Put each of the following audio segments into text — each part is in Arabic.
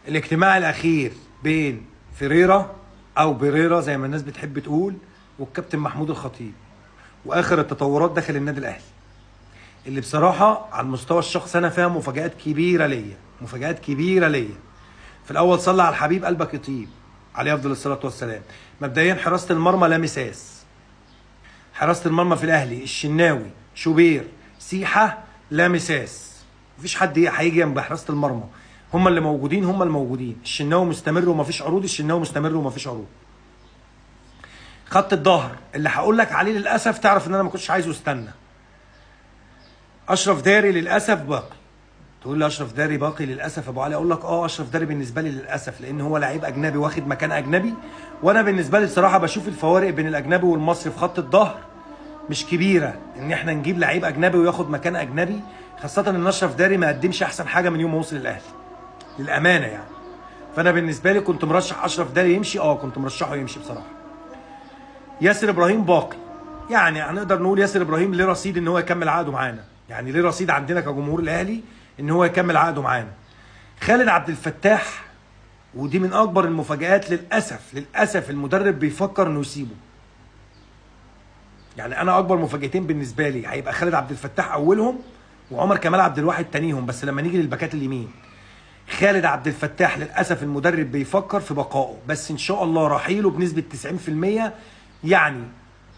الاجتماع الاخير بين فيريرا او بيريرا زي ما الناس بتحب تقول والكابتن محمود الخطيب، واخر التطورات داخل النادي الاهلي، اللي بصراحه على المستوى الشخصي انا فيها مفاجات كبيره ليا، مفاجات كبيره ليا. في الاول صلى على الحبيب قلبك يطيب عليه افضل الصلاه والسلام. مبدئيا حراسه المرمى لا مساس. حراسه المرمى في الاهلي الشناوي، شوبير، سيحه، لا مساس. مفيش حد هيجي جنب حراسه المرمى. هم اللي موجودين، هم الموجودين. الشناوي مستمر ومفيش عروض، الشناوي مستمر ومفيش عروض. خط الظهر اللي هقول لك عليه للاسف تعرف ان انا ما كنتش عايزه استنى. اشرف داري للاسف باقي. تقول لي اشرف داري باقي للاسف يا ابو علي، اقول لك اشرف داري بالنسبه لي للاسف لان هو لعيب اجنبي واخد مكان اجنبي، وانا بالنسبه لي بصراحه بشوف الفوارق بين الاجنبي والمصري في خط الظهر مش كبيره، ان احنا نجيب لعيب اجنبي وياخد مكان اجنبي، خاصه ان اشرف داري ما قدمش احسن حاجه من يوم ما وصل الاهلي للامانه يعني. فانا بالنسبه لي كنت مرشح اشرف داري يمشي، كنت مرشحه يمشي بصراحه. ياسر ابراهيم باقي، يعني هنقدر نقول ياسر ابراهيم ليه رصيد ان هو يكمل عقده معانا، يعني ليه رصيد عندنا كجمهور الاهلي ان هو يكمل عقده معانا. خالد عبد الفتاح، ودي من اكبر المفاجآت للاسف المدرب بيفكر انه يسيبه. يعني انا اكبر مفاجاتين بالنسبه لي هيبقى خالد عبد الفتاح اولهم وعمر كمال عبد الواحد تانيهم، بس لما نيجي للباكات اليمين خالد عبد الفتاح للاسف المدرب بيفكر في بقائه، بس ان شاء الله رحيله بنسبه 90% يعني.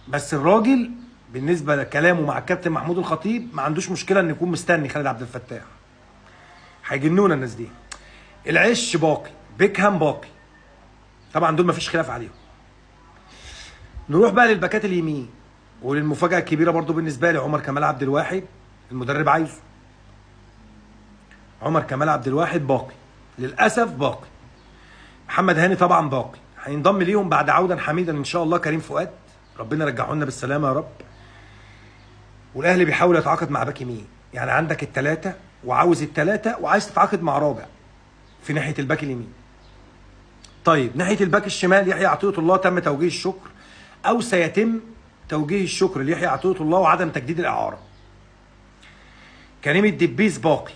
بس الراجل بالنسبه لكلامه مع الكابتن محمود الخطيب ما عندوش مشكله ان يكون مستني خالد عبد الفتاح. هيجنونا الناس دي. العش باقي، بيكهام باقي، طبعا دول مفيش خلاف عليهم. نروح بقى للباكات اليمين وللمفاجاه الكبيره برضو بالنسبه لي، عمر كمال عبد الواحد المدرب عايزه. عمر كمال عبد الواحد باقي للاسف باقي. محمد هاني طبعا باقي، هينضم ليهم بعد عودا حميدا ان شاء الله كريم فؤاد، ربنا يرجعه لنا بالسلامه يا رب. والاهلي بيحاول يتعاقد مع باك يمين، يعني عندك الثلاثه وعاوز الثلاثه وعايز تتعاقد مع رابع في ناحيه الباك اليمين. طيب ناحيه الباك الشمال يحيى عطيه الله تم توجيه الشكر او سيتم توجيه الشكر ليحيى عطيه الله وعدم تجديد الاعاره. كريم الدبيس باقي،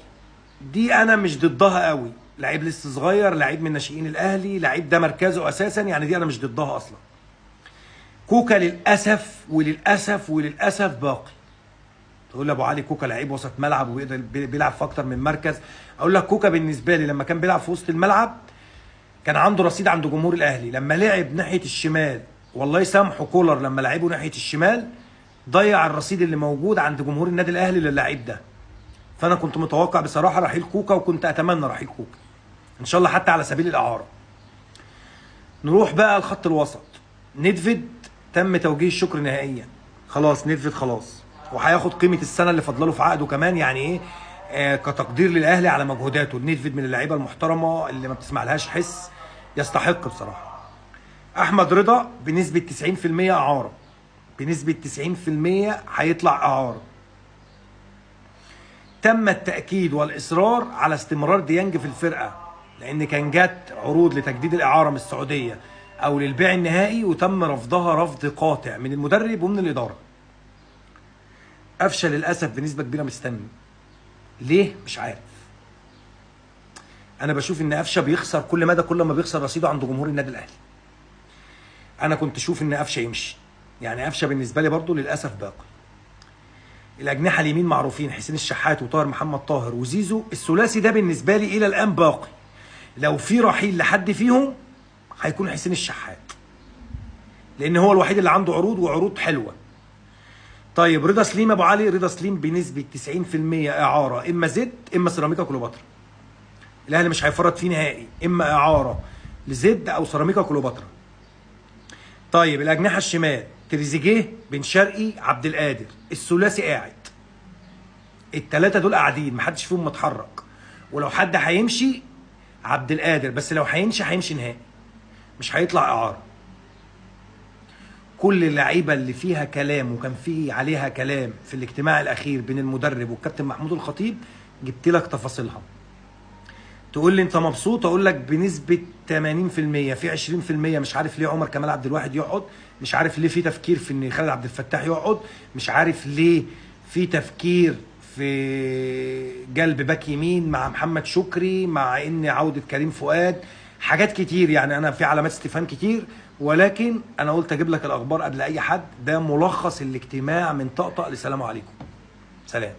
دي انا مش ضدها قوي، لعيب لسه صغير، لعيب من ناشئين الاهلي، لعيب ده مركزه اساسا، يعني دي انا مش ضدها اصلا. كوكا للاسف وللاسف وللاسف باقي. تقول لي ابو علي كوكا لعيب وسط ملعب وبيقدر بيلعب في اكتر من مركز، اقول لك كوكا بالنسبه لي لما كان بيلعب في وسط الملعب كان عنده رصيد عند جمهور الاهلي، لما لعب ناحيه الشمال والله يسامحه كولر لما لعبه ناحيه الشمال ضيع الرصيد اللي موجود عند جمهور النادي الاهلي للاعب ده. فانا كنت متوقع بصراحه رحيل كوكا، وكنت اتمنى رحيل كوكا ان شاء الله حتى على سبيل الاعاره. نروح بقى الخط الوسط. نيدفيد تم توجيه الشكر نهائيا، خلاص نيدفيد خلاص، وهياخد قيمه السنه اللي فاضله له في عقده كمان، يعني ايه كتقدير للاهلي على مجهوداته. نيدفيد من اللعيبه المحترمه اللي ما بتسمعلهاش حس، يستحق بصراحه. احمد رضا بنسبه 90% اعاره، بنسبه 90% هيطلع اعاره. تم التاكيد والاصرار على استمرار ديانج في الفرقه، لان كان جات عروض لتجديد الاعاره من السعوديه او للبيع النهائي وتم رفضها رفض قاطع من المدرب ومن الاداره. قفشه للاسف بنسبه كبيره مستني، ليه مش عارف. انا بشوف ان قفشه بيخسر كل مدى، كل ما بيخسر رصيده عند جمهور النادي الاهلي. انا كنت اشوف ان قفشه يمشي، يعني قفشه بالنسبه لي برضو للاسف باقي. الاجنحه اليمين معروفين، حسين الشحات وطاهر محمد طاهر وزيزو، الثلاثي ده بالنسبه لي الى الان باقي. لو في رحيل لحد فيهم هيكون حسين الشحات، لان هو الوحيد اللي عنده عروض وعروض حلوه. طيب رضا سليم ابو علي، رضا سليم بنسبه 90% اعاره، اما زد اما سيراميكا كليوباترا. الاهلي مش هيفرط فيه نهائي، اما اعاره لزد او سيراميكا كليوباترا. طيب الاجنحه الشمال تريزيجيه، بن شرقي، عبد القادر، الثلاثي قاعد. الثلاثه دول قاعدين محدش فيهم متحرك، ولو حد هيمشي عبد القادر، بس لو هيمشي نهائي، مش هيطلع اعاره. كل اللعيبه اللي فيها كلام وكان في عليها كلام في الاجتماع الاخير بين المدرب والكابتن محمود الخطيب جبت لك تفاصيلها. تقول لي انت مبسوط، اقول لك بنسبه 80%، في 20% مش عارف ليه عمر كمال عبد الواحد يقعد، مش عارف ليه في تفكير في ان خالد عبد الفتاح يقعد، مش عارف ليه في تفكير في قلب باك يمين مع محمد شكري، مع ان عوده كريم فؤاد، حاجات كتير يعني. انا في علامات استفهام كتير، ولكن انا قلت اجيب لك الاخبار قبل اي حد. ده ملخص الاجتماع من طقطق لسلام عليكم. سلام.